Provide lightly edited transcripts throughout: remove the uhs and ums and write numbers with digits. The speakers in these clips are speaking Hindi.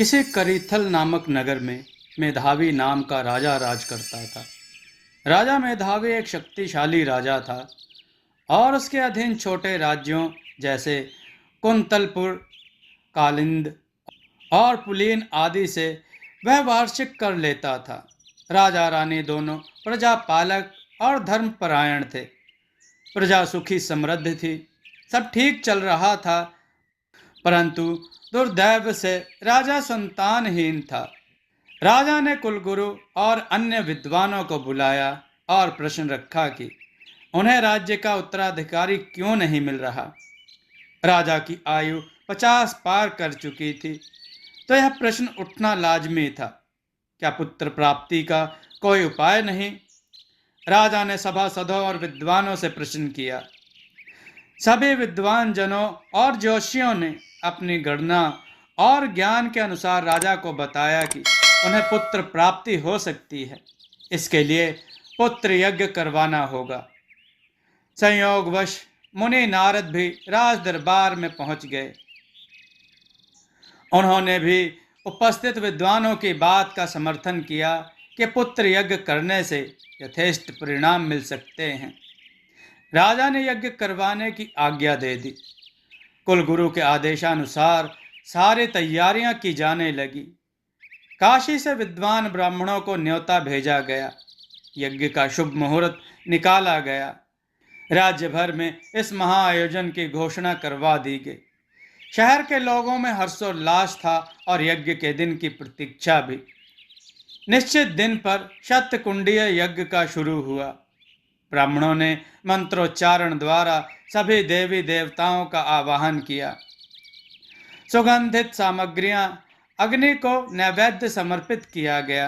किसी करीथल नामक नगर में मेधावी नाम का राजा राज करता था। राजा मेधावी एक शक्तिशाली राजा था और उसके अधीन छोटे राज्यों जैसे कुंतलपुर, कालिंद और पुलीन आदि से वह वार्षिक कर लेता था। राजा रानी दोनों प्रजापालक और धर्मपरायण थे। प्रजा सुखी समृद्ध थी, सब ठीक चल रहा था, परंतु दुर्दैव से राजा संतानहीन था। राजा ने कुलगुरु और अन्य विद्वानों को बुलाया और प्रश्न रखा कि उन्हें राज्य का उत्तराधिकारी क्यों नहीं मिल रहा। राजा की आयु 50 पार कर चुकी थी, तो यह प्रश्न उठना लाजमी था। क्या पुत्र प्राप्ति का कोई उपाय नहीं? राजा ने सभासदों और विद्वानों से प्रश्न किया। सभी विद्वान जनों और जोशियों ने अपनी गणना और ज्ञान के अनुसार राजा को बताया कि उन्हें पुत्र प्राप्ति हो सकती है। इसके लिए पुत्र यज्ञ करवाना होगा। संयोगवश मुनि नारद भी राज दरबार में पहुंच गए। उन्होंने भी उपस्थित विद्वानों की बात का समर्थन किया कि पुत्र यज्ञ करने से यथेष्ट परिणाम मिल सकते हैं। राजा ने यज्ञ करवाने की आज्ञा दे दी। कुलगुरु के आदेशानुसार सारी तैयारियां की जाने लगी। काशी से विद्वान ब्राह्मणों को न्योता भेजा गया। यज्ञ का शुभ मुहूर्त निकाला गया। राज्य भर में इस महाआयोजन की घोषणा करवा दी गई। शहर के लोगों में हर्षोल्लास था और यज्ञ के दिन की प्रतीक्षा भी। निश्चित दिन पर शतकुंडीय यज्ञ का शुरू हुआ। ब्राह्मणों ने मंत्रोच्चारण द्वारा सभी देवी देवताओं का आवाहन किया। सुगंधित सामग्रियां अग्नि को नैवेद्य समर्पित किया गया।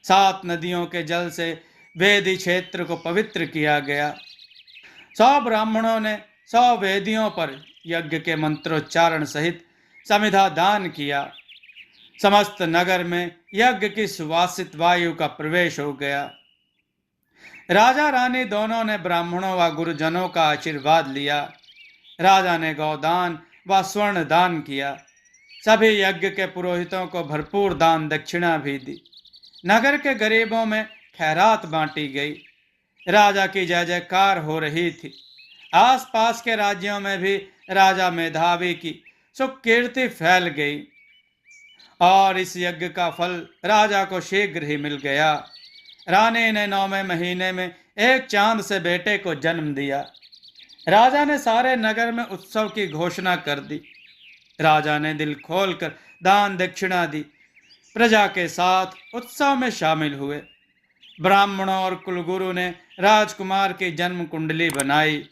7 नदियों के जल से वेदी क्षेत्र को पवित्र किया गया। 100 ब्राह्मणों ने 100 वेदियों पर यज्ञ के मंत्रोच्चारण सहित समिधा दान किया। समस्त नगर में यज्ञ की सुवासित वायु का प्रवेश हो गया। राजा रानी दोनों ने ब्राह्मणों व गुरुजनों का आशीर्वाद लिया। राजा ने गौदान व स्वर्ण दान किया। सभी यज्ञ के पुरोहितों को भरपूर दान दक्षिणा भी दी। नगर के गरीबों में खैरात बांटी गई। राजा की जय जयकार हो रही थी। आसपास के राज्यों में भी राजा मेधावी की सुकीर्ति फैल गई और इस यज्ञ का फल राजा को शीघ्र ही मिल गया। रानी ने 9वें महीने में एक चांद से बेटे को जन्म दिया। राजा ने सारे नगर में उत्सव की घोषणा कर दी। राजा ने दिल खोलकर दान दक्षिणा दी। प्रजा के साथ उत्सव में शामिल हुए। ब्राह्मणों और कुलगुरु ने राजकुमार की जन्म कुंडली बनाई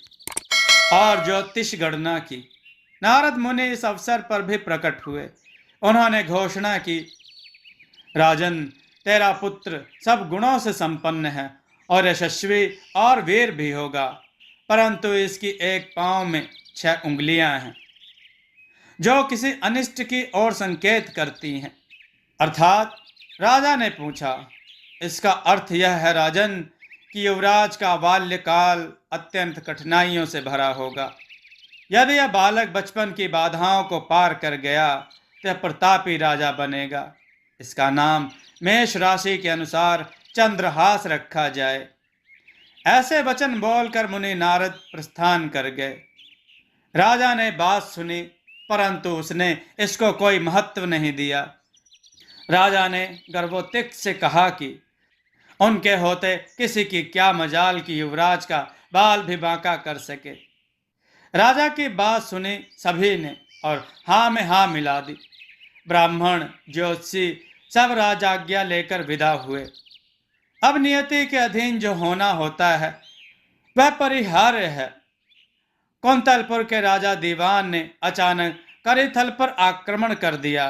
और ज्योतिष गणना की। नारद मुनि इस अवसर पर भी प्रकट हुए। उन्होंने घोषणा की, राजन, तेरा पुत्र सब गुणों से संपन्न है और यशस्वी और वीर भी होगा, परंतु इसकी एक पांव में 6 उंगलियां हैं जो किसी अनिष्ट की ओर संकेत करती हैं। अर्थात राजा ने पूछा, इसका अर्थ यह है राजन कि युवराज का बाल्यकाल अत्यंत कठिनाइयों से भरा होगा। यदि यह बालक बचपन की बाधाओं को पार कर गया तो प्रतापी राजा बनेगा। इसका नाम मेष राशि के अनुसार चंद्रहास रखा जाए। ऐसे वचन बोलकर मुनि नारद प्रस्थान कर गए। राजा ने बात सुनी, परंतु उसने इसको कोई महत्व नहीं दिया। राजा ने गर्वोत्तिक से कहा कि उनके होते किसी की क्या मजाल कि युवराज का बाल भी बांका कर सके। राजा की बात सुनी सभी ने और हाँ में हाँ मिला दी। ब्राह्मण ज्योतिषी सब राजाज्ञा लेकर विदा हुए। अब नियति के अधीन जो होना होता है वह परिहार्य है। कुंतलपुर के राजा दीवान ने अचानक करीथल पर आक्रमण कर दिया।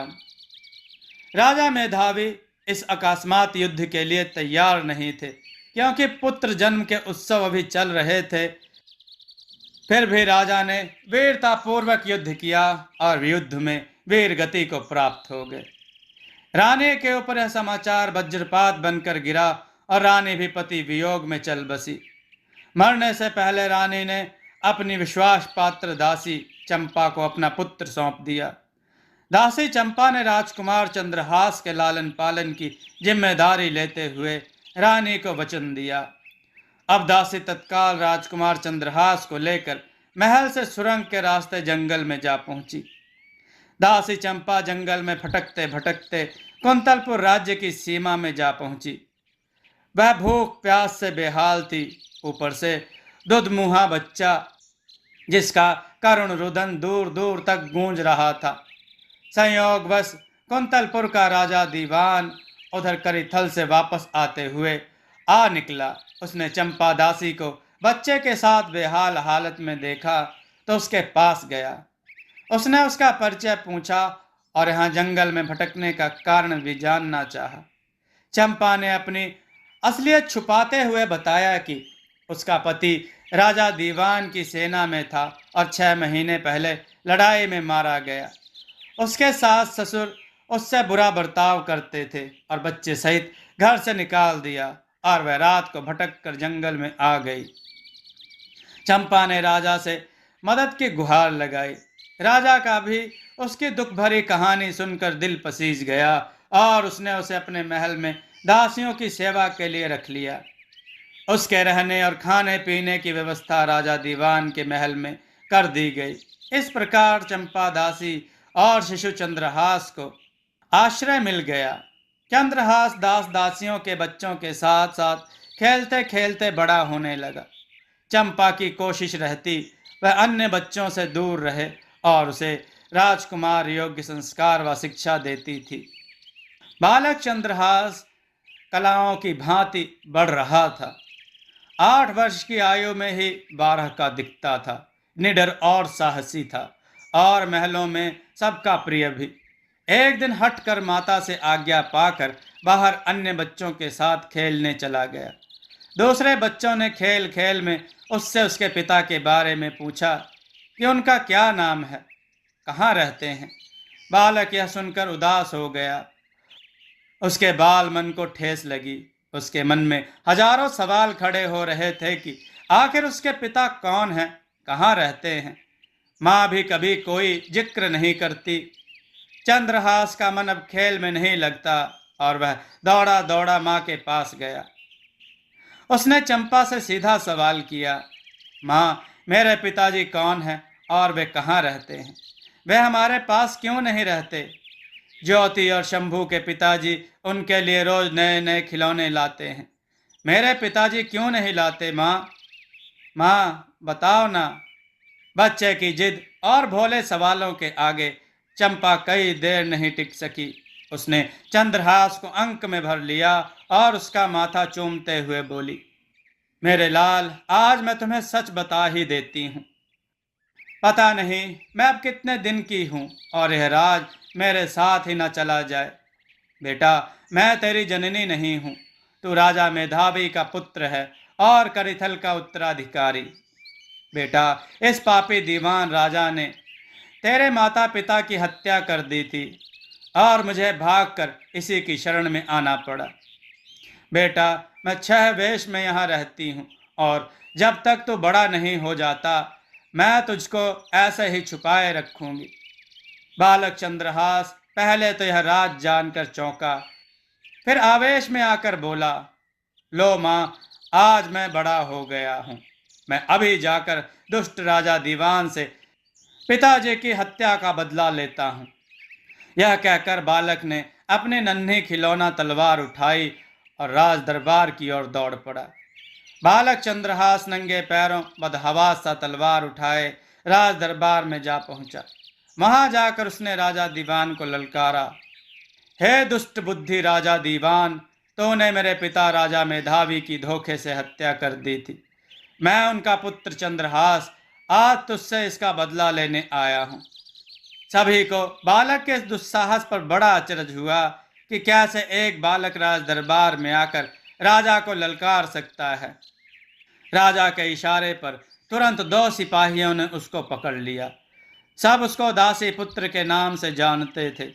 राजा मेधावी इस अकस्मात युद्ध के लिए तैयार नहीं थे, क्योंकि पुत्र जन्म के उत्सव अभी चल रहे थे। फिर भी राजा ने वीरतापूर्वक युद्ध किया और युद्ध में वीर गति को प्राप्त हो गए। रानी के ऊपर यह समाचार वज्रपात बनकर गिरा और रानी भी पति वियोग में चल बसी। मरने से पहले रानी ने अपनी विश्वास पात्र दासी चंपा को अपना पुत्र सौंप दिया। दासी चंपा ने राजकुमार चंद्रहास के लालन पालन की जिम्मेदारी लेते हुए रानी को वचन दिया। अब दासी तत्काल राजकुमार चंद्रहास को लेकर महल से सुरंग के रास्ते जंगल में जा पहुंची। दासी चंपा जंगल में भटकते भटकते कुंतलपुर राज्य की सीमा में जा पहुंची। वह भूख प्यास से बेहाल थी, ऊपर से दुधमुहा बच्चा जिसका करुण रुदन दूर दूर तक गूंज रहा था। संयोगवश कुंतलपुर का राजा दीवान उधर करिथल से वापस आते हुए आ निकला। उसने चंपा दासी को बच्चे के साथ बेहाल हालत में देखा तो उसके पास गया। उसने उसका परिचय पूछा और यहाँ जंगल में भटकने का कारण भी जानना चाहा। चंपा ने अपनी असलियत छुपाते हुए बताया कि उसका पति राजा दीवान की सेना में था और 6 महीने पहले लड़ाई में मारा गया। उसके सास ससुर उससे बुरा बर्ताव करते थे और बच्चे सहित घर से निकाल दिया और वह रात को भटक कर जंगल में आ गई। चंपा ने राजा से मदद की गुहार लगाई। राजा का भी उसकी दुख भरी कहानी सुनकर दिल पसीज गया और उसने उसे अपने महल में दासियों की सेवा के लिए रख लिया। उसके रहने और खाने पीने की व्यवस्था राजा दीवान के महल में कर दी गई। इस प्रकार चंपा दासी और शिशु चंद्रहास को आश्रय मिल गया। चंद्रहास दास दासियों के बच्चों के साथ साथ खेलते खेलते बड़ा होने लगा। चंपा की कोशिश रहती वह अन्य बच्चों से दूर रहे और उसे राजकुमार योग्य संस्कार व शिक्षा देती थी। बालक चंद्रहास कलाओं की भांति बढ़ रहा था। 8 वर्ष की आयु में ही 12 का दिखता था। निडर और साहसी था और महलों में सबका प्रिय भी। एक दिन हट कर माता से आज्ञा पाकर बाहर अन्य बच्चों के साथ खेलने चला गया। दूसरे बच्चों ने खेल खेल में उससे उसके पिता के बारे में पूछा कि उनका क्या नाम है, कहाँ रहते हैं। बालक यह सुनकर उदास हो गया। उसके बाल मन को ठेस लगी। उसके मन में हजारों सवाल खड़े हो रहे थे कि आखिर उसके पिता कौन हैं, कहाँ रहते हैं। माँ भी कभी कोई जिक्र नहीं करती। चंद्रहास का मन अब खेल में नहीं लगता और वह दौड़ा दौड़ा माँ के पास गया। उसने चंपा से सीधा सवाल किया, माँ, मेरे पिताजी कौन हैं और वे कहाँ रहते हैं? वे हमारे पास क्यों नहीं रहते? ज्योति और शंभू के पिताजी उनके लिए रोज नए नए खिलौने लाते हैं। मेरे पिताजी क्यों नहीं लाते माँ? माँ बताओ ना। बच्चे की जिद और भोले सवालों के आगे चंपा कई देर नहीं टिक सकी। उसने चंद्रहास को अंक में भर लिया और उसका माथा चूमते हुए बोली, मेरे लाल, आज मैं तुम्हें सच बता ही देती हूँ। पता नहीं मैं अब कितने दिन की हूँ और यह राज मेरे साथ ही न चला जाए। बेटा, मैं तेरी जननी नहीं हूँ। तू राजा मेधावी का पुत्र है और करिथल का उत्तराधिकारी। बेटा, इस पापी दीवान राजा ने तेरे माता पिता की हत्या कर दी थी और मुझे भागकर इसी की शरण में आना पड़ा। बेटा, मैं 6 वेश में यहाँ रहती हूँ और जब तक तू बड़ा नहीं हो जाता मैं तुझको ऐसे ही छुपाए रखूंगी। बालक चंद्रहास पहले तो यह राज जानकर चौंका, फिर आवेश में आकर बोला, लो माँ, आज मैं बड़ा हो गया हूँ। मैं अभी जाकर दुष्ट राजा दीवान से पिताजी की हत्या का बदला लेता हूँ। यह कहकर बालक ने अपनी नन्ही खिलौना तलवार उठाई और राज दरबार की ओर दौड़ पड़ा। बालक चंद्रहास नंगे पैरों बदहवास सा तलवार उठाए राज दरबार में जा पहुंचा। वहां जाकर उसने राजा दीवान को ललकारा, हे दुष्ट बुद्धि राजा दीवान, तूने मेरे पिता राजा मेधावी की धोखे से हत्या कर दी थी। मैं उनका पुत्र चंद्रहास आज तुझसे इसका बदला लेने आया हूँ। सभी को बालक के इस दुस्साहस पर बड़ा अचरज हुआ कि कैसे एक बालक राज दरबार में आकर राजा को ललकार सकता है। राजा के इशारे पर तुरंत 2 सिपाहियों ने उसको पकड़ लिया। सब उसको दासी पुत्र के नाम से जानते थे।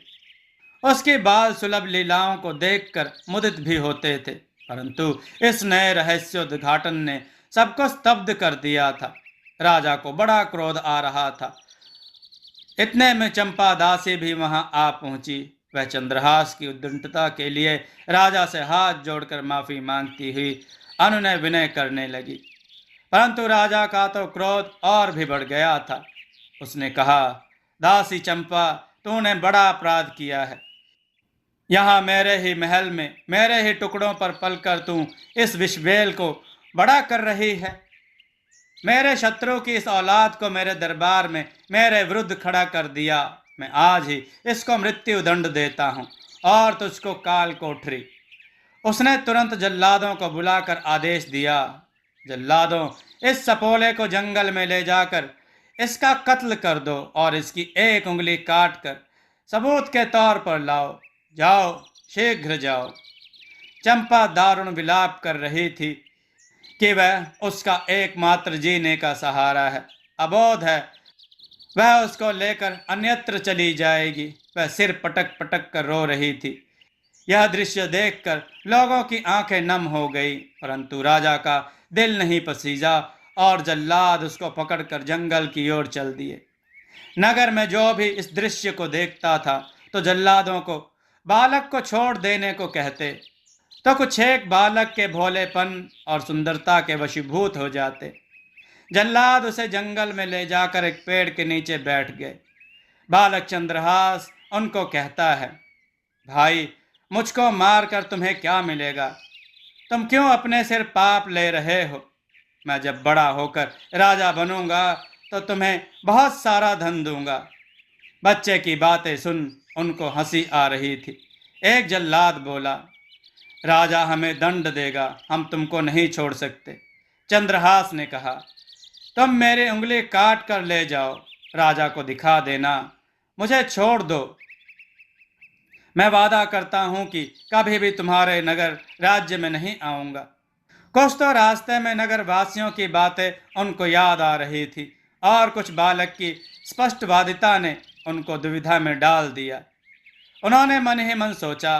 उसकी बाल सुलभ लीलाओं को देखकर मुदित भी होते थे, परंतु इस नए रहस्योद्घाटन ने सबको स्तब्ध कर दिया था। राजा को बड़ा क्रोध आ रहा था। इतने में चंपा दासी भी वहां आ पहुंची। वह चंद्रहास की उद्दंडता के लिए राजा से हाथ जोड़कर माफी मांगती हुई अनुनय विनय करने लगी, परंतु राजा का तो क्रोध और भी बढ़ गया था। उसने कहा, दासी चंपा, तूने बड़ा अपराध किया है। यहाँ मेरे ही महल में मेरे ही टुकड़ों पर पलकर तू इस विषबेल को बड़ा कर रही है। मेरे शत्रु की इस औलाद को मेरे दरबार में मेरे विरुद्ध खड़ा कर दिया। मैं आज ही इसको मृत्यु दंड देता हूँ और तुझको काल कोठरी। उसने तुरंत जल्लादों को बुलाकर आदेश दिया, जल्लादों, इस सपोले को जंगल में ले जाकर इसका कत्ल कर दो और इसकी एक उंगली काट कर सबूत के तौर पर लाओ। जाओ, शीघ्र जाओ। चंपा दारुण विलाप कर रही थी कि वह उसका एकमात्र जीने का सहारा है, अबोध है। वह उसको लेकर अन्यत्र चली जाएगी। वह सिर पटक पटक कर रो रही थी। यह दृश्य देखकर लोगों की आंखें नम हो गई, परंतु राजा का दिल नहीं पसीजा और जल्लाद उसको पकड़कर जंगल की ओर चल दिए। नगर में जो भी इस दृश्य को देखता था तो जल्लादों को बालक को छोड़ देने को कहते, तो कुछ एक बालक के भोलेपन और सुंदरता के वशीभूत हो जाते। जल्लाद उसे जंगल में ले जाकर एक पेड़ के नीचे बैठ गए। बालक चंद्रहास उनको कहता है, भाई, मुझको मारकर तुम्हें क्या मिलेगा? तुम क्यों अपने सिर पाप ले रहे हो? मैं जब बड़ा होकर राजा बनूंगा तो तुम्हें बहुत सारा धन दूंगा। बच्चे की बातें सुन उनको हंसी आ रही थी। एक जल्लाद बोला, राजा हमें दंड देगा, हम तुमको नहीं छोड़ सकते। चंद्रहास ने कहा, तुम मेरी उंगली काट कर ले जाओ, राजा को दिखा देना, मुझे छोड़ दो। मैं वादा करता हूं कि कभी भी तुम्हारे नगर राज्य में नहीं आऊंगा। कुछ तो रास्ते में नगर वासियों की बातें उनको याद आ रही थी और कुछ बालक की स्पष्टवादिता ने उनको दुविधा में डाल दिया। उन्होंने मन ही मन सोचा,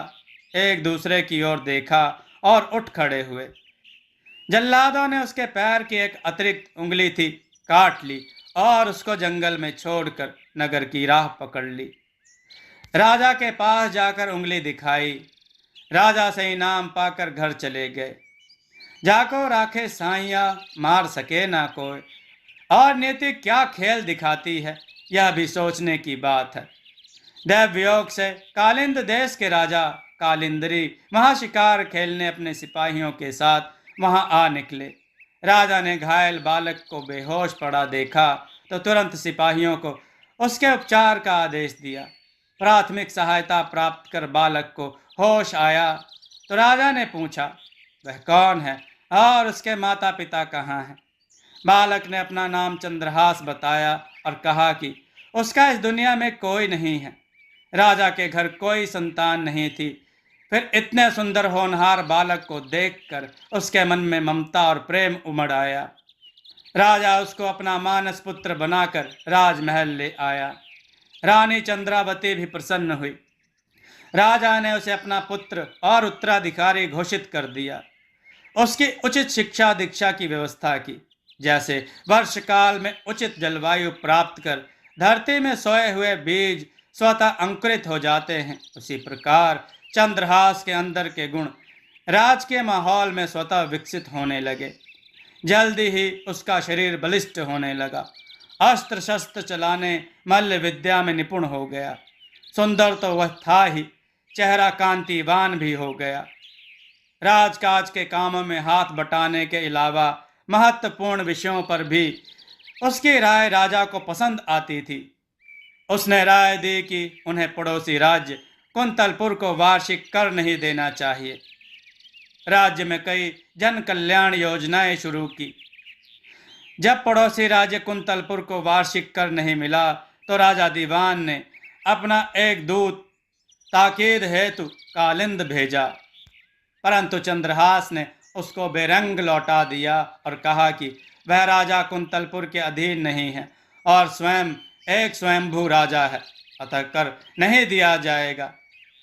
एक दूसरे की ओर देखा और उठ खड़े हुए। जल्लादों ने उसके पैर की एक अतिरिक्त उंगली थी काट ली और उसको जंगल में छोड़कर नगर की राह पकड़ ली। राजा के पास जाकर उंगली दिखाई। राजा से इनाम पाकर घर चले गए। जाको राखे साइया, मार सके ना कोई। और नीति क्या खेल दिखाती है, यह भी सोचने की बात है। दैव वियोग से कालिंद देश के राजा कालिंदरी महाशिकार खेलने अपने सिपाहियों के साथ वहां आ निकले। राजा ने घायल बालक को बेहोश पड़ा देखा तो तुरंत सिपाहियों को उसके उपचार का आदेश दिया। प्राथमिक सहायता प्राप्त कर बालक को होश आया तो राजा ने पूछा, वह कौन है और उसके माता पिता कहाँ हैं? बालक ने अपना नाम चंद्रहास बताया और कहा कि उसका इस दुनिया में कोई नहीं है। राजा के घर कोई संतान नहीं थी। फिर इतने सुंदर होनहार बालक को देखकर उसके मन में ममता और प्रेम उमड़ आया। राजा उसको अपना मानस पुत्र बनाकर राजमहल ले आया। रानी चंद्रावती भी प्रसन्न हुई। राजा ने उसे अपना पुत्र और उत्तराधिकारी घोषित कर दिया। उसकी उचित शिक्षा दीक्षा की व्यवस्था की। जैसे वर्ष काल में उचित जलवायु प्राप्त कर धरती में सोए हुए बीज स्वतः अंकुरित हो जाते हैं, उसी प्रकार चंद्रहास के अंदर के गुण राज के माहौल में स्वतः विकसित होने लगे। जल्दी ही उसका शरीर बलिष्ठ होने लगा। अस्त्र शस्त्र चलाने मल्ल विद्या में निपुण हो गया। सुंदर तो वह था ही, चेहरा कांतिवान भी हो गया। राजकाज के कामों में हाथ बटाने के अलावा महत्वपूर्ण विषयों पर भी उसकी राय राजा को पसंद आती थी। उसने राय दी कि उन्हें पड़ोसी राज्य कुंतलपुर को वार्षिक कर नहीं देना चाहिए। राज्य में कई जन कल्याण योजनाएं शुरू की। जब पड़ोसी राज्य कुंतलपुर को वार्षिक कर नहीं मिला तो राजा दीवान ने अपना एक दूत ताकीद हेतु कालिंद भेजा, परंतु चंद्रहास ने उसको बेरंग लौटा दिया और कहा कि वह राजा कुंतलपुर के अधीन नहीं है और स्वयं एक स्वयंभू राजा है, अतः कर नहीं दिया जाएगा।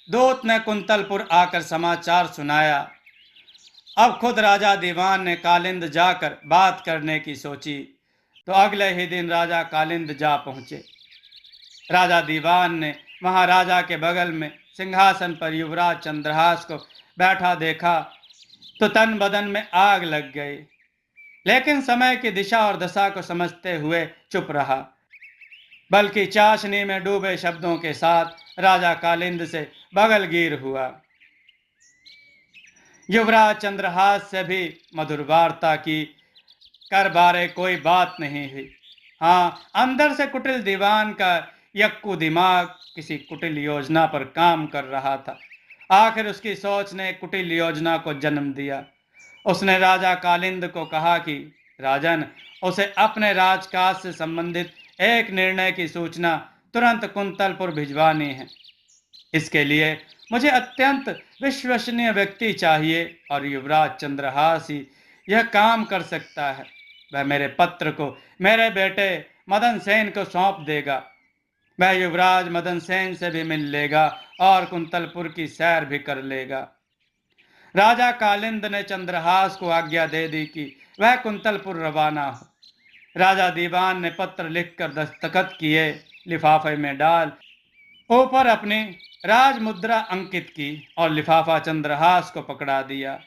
दूत ने कुंतलपुर आकर समाचार सुनाया। अब खुद राजा दीवान ने कालिंद जाकर बात करने की सोची तो अगले ही दिन राजा कालिंद जा पहुंचे। राजा दीवान ने महाराजा के बगल में सिंहासन पर युवराज चंद्रहास को बैठा देखा तो तन बदन में आग लग गई, लेकिन समय की दिशा और दशा को समझते हुए चुप रहा, बल्कि चाशनी में डूबे शब्दों के साथ राजा कालिंद से बगलगीर हुआ। युवराज चंद्रहास से भी मधुर वार्ता की, कर बारे कोई बात नहीं हुई। हाँ, अंदर से कुटिल दीवान का यक्कू दिमाग किसी कुटिल योजना पर काम कर रहा था। आखिर उसकी सोच ने कुटिल योजना को जन्म दिया। उसने राजा कालिंद को कहा कि राजन, उसे अपने राजकाज से संबंधित एक निर्णय की सूचना तुरंत कुंतलपुर भिजवानी है। इसके लिए मुझे अत्यंत विश्वसनीय व्यक्ति चाहिए और युवराज चंद्रहास ही यह काम कर सकता है। वह मेरे पत्र को मेरे बेटे मदन सेन को सौंप देगा। वह युवराज मदन सेन से भी मिल लेगा और कुंतलपुर की सैर भी कर लेगा। राजा कालिंद ने चंद्रहास को आज्ञा दे दी कि वह कुंतलपुर रवाना हो। राजा दीवान ने पत्र लिखकर दस्तखत किए, लिफाफे में डाल ऊपर अपनी राजमुद्रा अंकित की और लिफाफा चंद्रहास को पकड़ा दिया।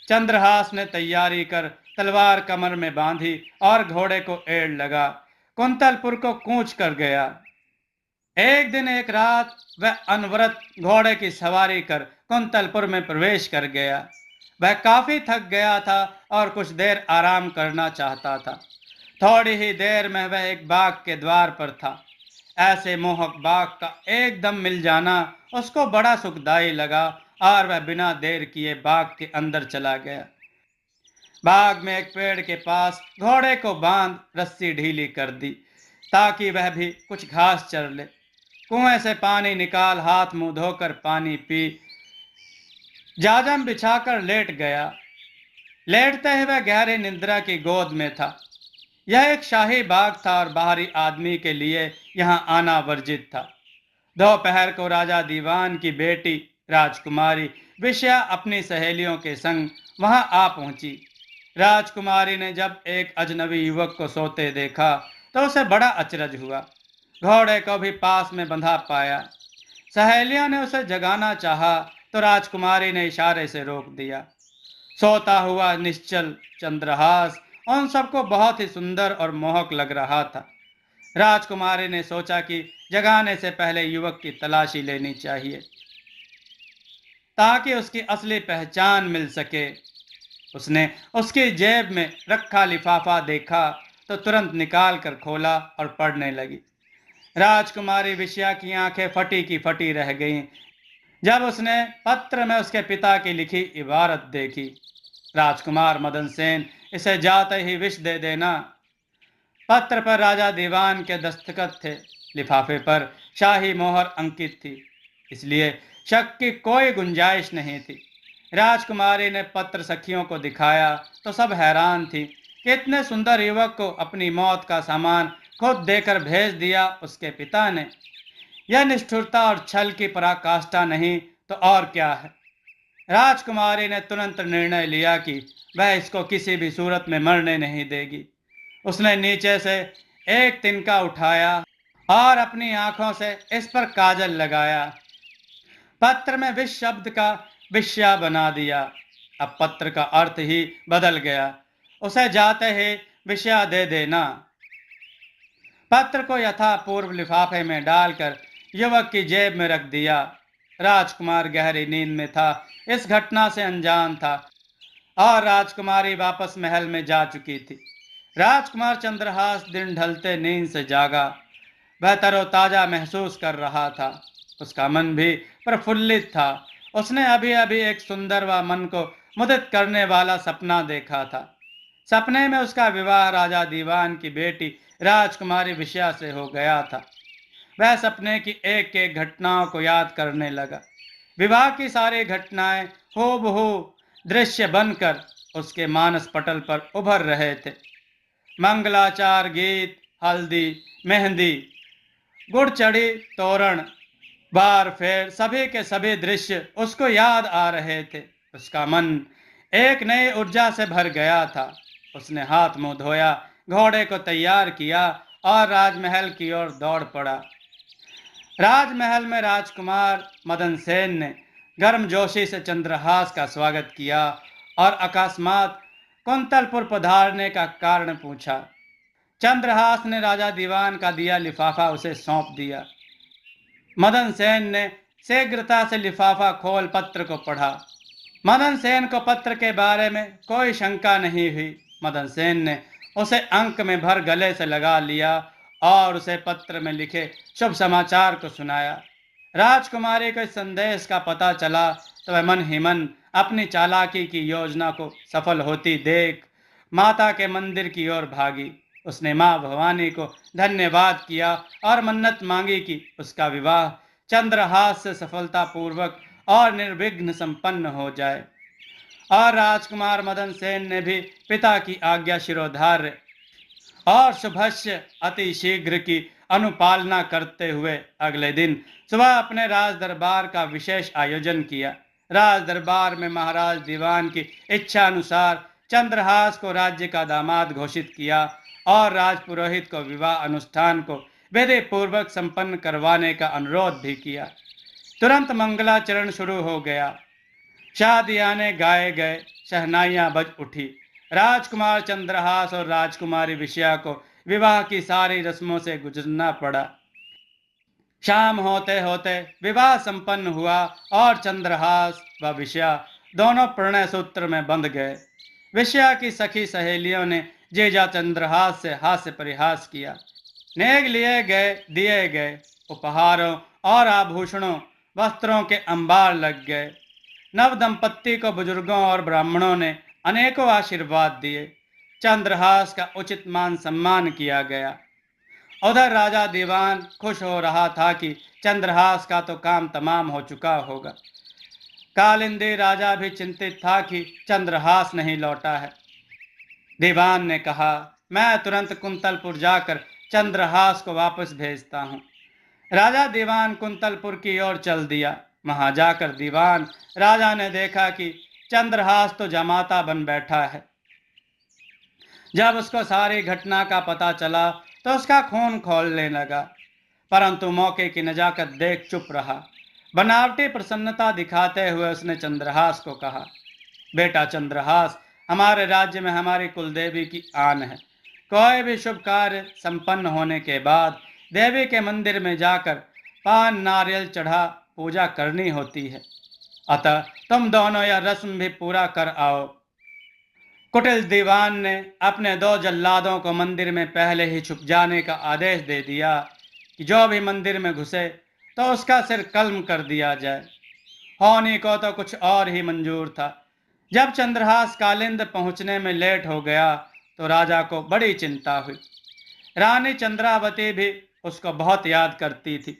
चंद्रहास ने तैयारी कर तलवार कमर में बांधी और घोड़े को एड़ लगा कुंतलपुर को कूच कर गया। एक दिन एक रात वह अनवरत घोड़े की सवारी कर कुंतलपुर में प्रवेश कर गया। वह काफी थक गया था और कुछ देर आराम करना चाहता था। थोड़ी ही देर में वह एक बाग के द्वार पर था। ऐसे मोहक बाग का एकदम मिल जाना उसको बड़ा सुखदायी लगा और वह बिना देर किए बाग के अंदर चला गया। बाग में एक पेड़ के पास घोड़े को बांध रस्सी ढीली कर दी ताकि वह भी कुछ घास चर ले। कुएं से पानी निकाल हाथ मुंह धोकर पानी पी जाजम बिछाकर लेट गया। लेटते ही वह गहरी निद्रा की गोद में था। यह एक शाही बाग था और बाहरी आदमी के लिए यहां आना वर्जित था। दोपहर को राजा दीवान की बेटी राजकुमारी विषया अपनी सहेलियों के संग वहां आ पहुंची। राजकुमारी ने जब एक अजनबी युवक को सोते देखा तो उसे बड़ा अचरज हुआ। घोड़े को भी पास में बंधा पाया। सहेलियों ने उसे जगाना चाहा तो राजकुमारी ने इशारे से रोक दिया। सोता हुआ निश्चल चंद्रहास उन सबको बहुत ही सुंदर और मोहक लग रहा था। राजकुमारी ने सोचा कि जगाने से पहले युवक की तलाशी लेनी चाहिए ताकि उसकी असली पहचान मिल सके। उसने उसकी जेब में रखा लिफाफा देखा तो तुरंत निकाल कर खोला और पढ़ने लगी। राजकुमारी विषया की आंखें फटी की फटी रह गईं जब उसने पत्र में उसके पिता की लिखी इबारत देखी। राजकुमार मदन सेन, इसे जाते ही विष दे देना। पत्र पर राजा दीवान के दस्तखत थे। लिफाफे पर शाही मोहर अंकित थी, इसलिए शक की कोई गुंजाइश नहीं थी। राजकुमारी ने पत्र सखियों को दिखाया तो सब हैरान थी कि इतने सुंदर युवक को अपनी मौत का सामान खुद देकर भेज दिया उसके पिता ने। यह निष्ठुरता और छल की पराकाष्ठा नहीं तो और क्या है। राजकुमारी ने तुरंत निर्णय लिया कि वह इसको किसी भी सूरत में मरने नहीं देगी। उसने नीचे से एक तिनका उठाया और अपनी आंखों से इस पर काजल लगाया। पत्र में विष शब्द का विषया बना दिया। अब पत्र का अर्थ ही बदल गया। उसे जाते ही विषया दे देना। पत्र को यथापूर्व लिफाफे में डालकर युवक की जेब में रख दिया। राजकुमार गहरी नींद में था, इस घटना से अनजान था और राजकुमारी वापस महल में जा चुकी थी। राजकुमार चंद्रहास दिन ढलते नींद से जागा। वह तरोताजा महसूस कर रहा था। उसका मन भी प्रफुल्लित था। उसने अभी अभी एक सुंदर व मन को मुदित करने वाला सपना देखा था। सपने में उसका विवाह राजा दीवान की बेटी राजकुमारी विषया से हो गया था। वह सपने की एक एक घटनाओं को याद करने लगा। विवाह की सारी घटनाएं हूबहू दृश्य बनकर उसके मानस पटल पर उभर रहे थे। मंगलाचार गीत, हल्दी, मेहंदी, गुड़चड़ी, तोरण, बार फेर, सभी के सभी दृश्य उसको याद आ रहे थे। उसका मन एक नई ऊर्जा से भर गया था। उसने हाथ मुंह धोया, घोड़े को तैयार किया और राजमहल की ओर दौड़ पड़ा। राजमहल में राजकुमार मदन सेन ने गर्मजोशी से चंद्रहास का स्वागत किया और अकस्मात कुंतलपुर पधारने का कारण पूछा। चंद्रहास ने राजा दीवान का दिया लिफाफा उसे सौंप दिया। मदन सेन ने शीघ्रता से लिफाफा खोल पत्र को पढ़ा। मदन सेन को पत्र के बारे में कोई शंका नहीं हुई। मदन सेन ने उसे अंक में भर गले से लगा लिया और उसे पत्र में लिखे शुभ समाचार को सुनाया। राजकुमारी को इस संदेश का पता चला तो वह मन ही मन अपनी चालाकी की योजना को सफल होती देख माता के मंदिर की ओर भागी। उसने माँ भवानी को धन्यवाद किया और मन्नत मांगी कि उसका विवाह चंद्रहास से सफलतापूर्वक और निर्विघ्न संपन्न हो जाए। और राजकुमार मदन सेन ने भी पिता की आज्ञा शिरोधार्य और शुभस्य अति शीघ्र की अनुपालना करते हुए अगले दिन सुबह अपने राज दरबार का विशेष आयोजन किया। राज दरबार में महाराज दीवान की इच्छा अनुसार चंद्रहास को राज्य का दामाद घोषित किया और राजपुरोहित को विवाह अनुष्ठान को विधि पूर्वक संपन्न करवाने का अनुरोध भी किया। तुरंत मंगलाचरण शुरू हो गया। शादियाने गाए गए, शहनाइयां बज उठी। राजकुमार चंद्रहास और राजकुमारी विषया को विवाह की सारी रस्मों से गुजरना पड़ा। शाम होते होते विवाह संपन्न हुआ और चंद्रहास व विषया दोनों प्रणय सूत्र में बंध गए। विषया की सखी सहेलियों ने जीजा चंद्रहास से हास्य परिहास किया। नेग लिए गए, दिए गए उपहारों और आभूषणों वस्त्रों के अंबार लग गए। नव दंपत्ति को बुजुर्गों और ब्राह्मणों ने अनेकों आशीर्वाद दिए। चंद्रहास का उचित मान सम्मान किया गया। उधर राजा दीवान खुश हो रहा था कि चंद्रहास का तो काम तमाम हो चुका होगा। कालिंदी राजा भी चिंतित था कि चंद्रहास नहीं लौटा है। दीवान ने कहा, मैं तुरंत कुंतलपुर जाकर चंद्रहास को वापस भेजता हूँ। राजा दीवान कुंतलपुर की ओर चल दिया। वहां जाकर दीवान राजा ने देखा कि चंद्रहास तो जमाता बन बैठा है। जब उसको सारी घटना का पता चला तो उसका खून खौलने लगा, परंतु मौके की नजाकत देख चुप रहा। बनावटी प्रसन्नता दिखाते हुए उसने चंद्रहास को कहा, बेटा चंद्रहास, हमारे राज्य में हमारी कुलदेवी की आन है। कोई भी शुभ कार्य संपन्न होने के बाद देवी के मंदिर में जाकर पान नारियल चढ़ा पूजा करनी होती है। अतः तुम दोनों यह रस्म भी पूरा कर आओ। कुटिल दीवान ने अपने दो जल्लादों को मंदिर में पहले ही छुप जाने का आदेश दे दिया कि जो भी मंदिर में घुसे तो उसका सिर कल्म कर दिया जाए। होनी को तो कुछ और ही मंजूर था। जब चंद्रहास कालिंद पहुंचने में लेट हो गया तो राजा को बड़ी चिंता हुई। रानी चंद्रावती भी उसको बहुत याद करती थी।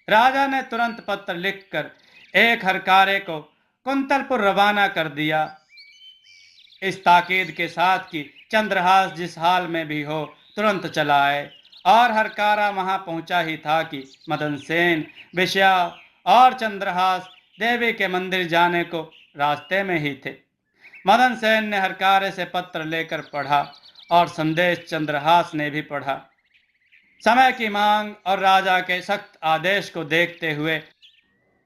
राजा ने तुरंत पत्र लिखकर एक हरकारे को कुंतलपुर रवाना कर दिया, इस ताकीद के साथ कि चंद्रहास जिस हाल में भी हो तुरंत चला आए। और हरकारा वहां पहुंचा ही था कि मदन सेन, विषया और चंद्रहास देवी के मंदिर जाने को रास्ते में ही थे। मदन सेन ने हरकारे से पत्र लेकर पढ़ा और संदेश चंद्रहास ने भी पढ़ा। समय की मांग और राजा के सख्त आदेश को देखते हुए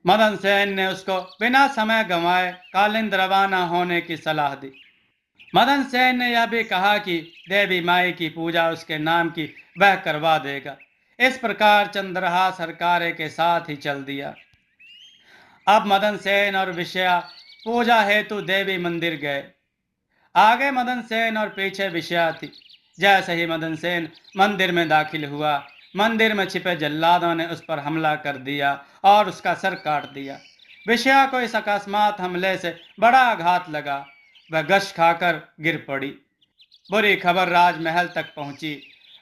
मदन सेन ने उसको बिना समय गंवाए कालिंद रवाना होने की सलाह दी। मदन सेन ने यह भी कहा कि देवी माई की पूजा उसके नाम की वह करवा देगा। इस प्रकार चंद्रहास हरकारे के साथ ही चल दिया। अब मदन सेन और विषया पूजा हेतु देवी मंदिर गए। आगे मदन सेन और पीछे विषया थी। जैसे ही मदन सेन मंदिर में दाखिल हुआ, मंदिर में छिपे जल्लादों ने उस पर हमला कर दिया और उसका सर काट दिया। विषया को इस अकस्मात हमले से बड़ा आघात लगा। वह गश खाकर गिर पड़ी। बुरी खबर राजमहल तक पहुंची।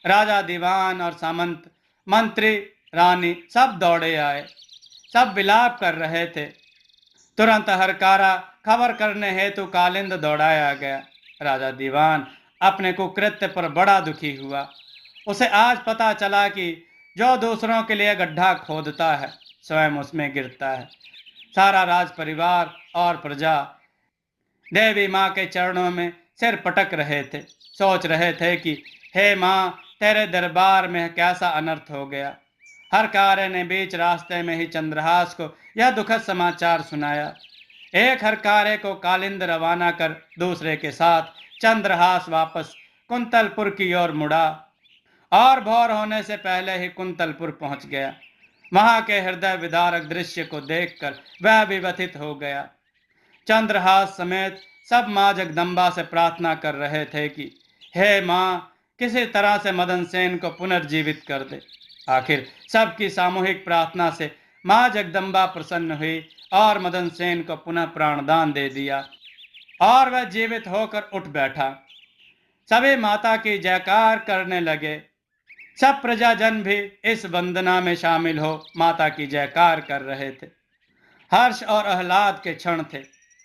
राजा दीवान और सामंत, मंत्री, रानी सब दौड़े आए। सब विलाप कर रहे थे। तुरंत हरकारा खबर करने हेतु कालिंद दौड़ाया गया। राजा दीवान अपने कुकृत्य पर बड़ा दुखी हुआ। उसे आज पता चला कि जो दूसरों के लिए गड्ढा खोदता है स्वयं उसमें गिरता है। सारा राज परिवार और प्रजा देवी माँ के चरणों में सिर पटक रहे थे। सोच रहे थे कि हे माँ, तेरे दरबार में कैसा अनर्थ हो गया। हरकार्य ने बीच रास्ते में ही चंद्रहास को यह दुखद समाचार सुनाया। एक हरकार्य को कालिंद रवाना कर दूसरे के साथ चंद्रहास वापस कुंतलपुर की ओर मुड़ा और भोर होने से पहले ही कुंतलपुर पहुंच गया। वहां के हृदय विदारक दृश्य को देखकर वह भी व्यथित हो गया। चंद्रहास समेत सब मां जगदम्बा से प्रार्थना कर रहे थे कि हे मां, किसी तरह से मदन सेन को पुनर्जीवित कर दे। आखिर सबकी सामूहिक प्रार्थना से मां जगदम्बा प्रसन्न हुई और मदन सेन को पुनः प्राणदान दे दिया और वह जीवित होकर उठ बैठा। सभी माता की जयकार करने लगे। सब प्रजाजन भी इस वंदना में शामिल हो माता की जयकार कर रहे थे। हर्ष और आह्लाद के क्षण थे।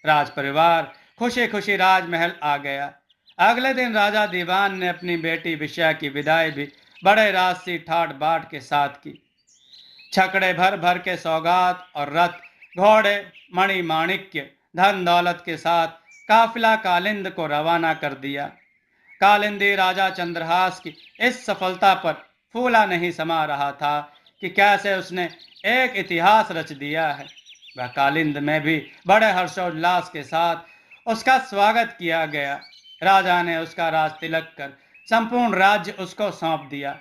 राज परिवार खुशी खुशी राजमहल आ गया। अगले दिन राजा दीवान ने अपनी बेटी विषया की विदाई भी बड़े राजसी ठाट बाट के साथ की। छकड़े भर भर के सौगात और रथ, घोड़े, मणि माणिक्य, धन दौलत के साथ काफिला कालिंद को रवाना कर दिया। कालिंदी राजा चंद्रहास की इस सफलता पर फूला नहीं समा रहा था कि कैसे उसने एक इतिहास रच दिया है। वह कालिंद में भी बड़े हर्षोल्लास के साथ उसका स्वागत किया गया। राजा ने उसका राज तिलक कर संपूर्ण राज्य उसको सौंप दिया।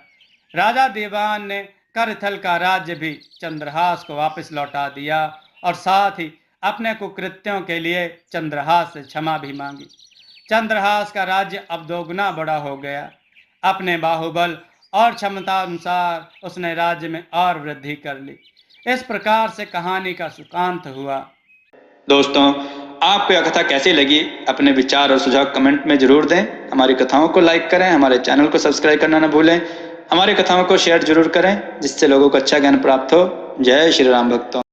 राजा दीवान ने करथल का राज्य भी चंद्रहास को वापस लौटा दिया और साथ ही अपने कुकृत्यों के लिए चंद्रहास से क्षमा भी मांगी। चंद्रहास का राज्य अब दोगुना बड़ा हो गया। अपने बाहुबल और क्षमता अनुसार उसने राज्य में और वृद्धि कर ली। इस प्रकार से कहानी का सुकांत हुआ। दोस्तों, आपको यह कथा कैसी लगी? अपने विचार और सुझाव कमेंट में जरूर दें। हमारी कथाओं को लाइक करें, हमारे चैनल को सब्सक्राइब करना न भूलें। हमारी कथाओं को शेयर जरूर करें जिससे लोगों को अच्छा ज्ञान प्राप्त हो। जय श्री राम भक्तों।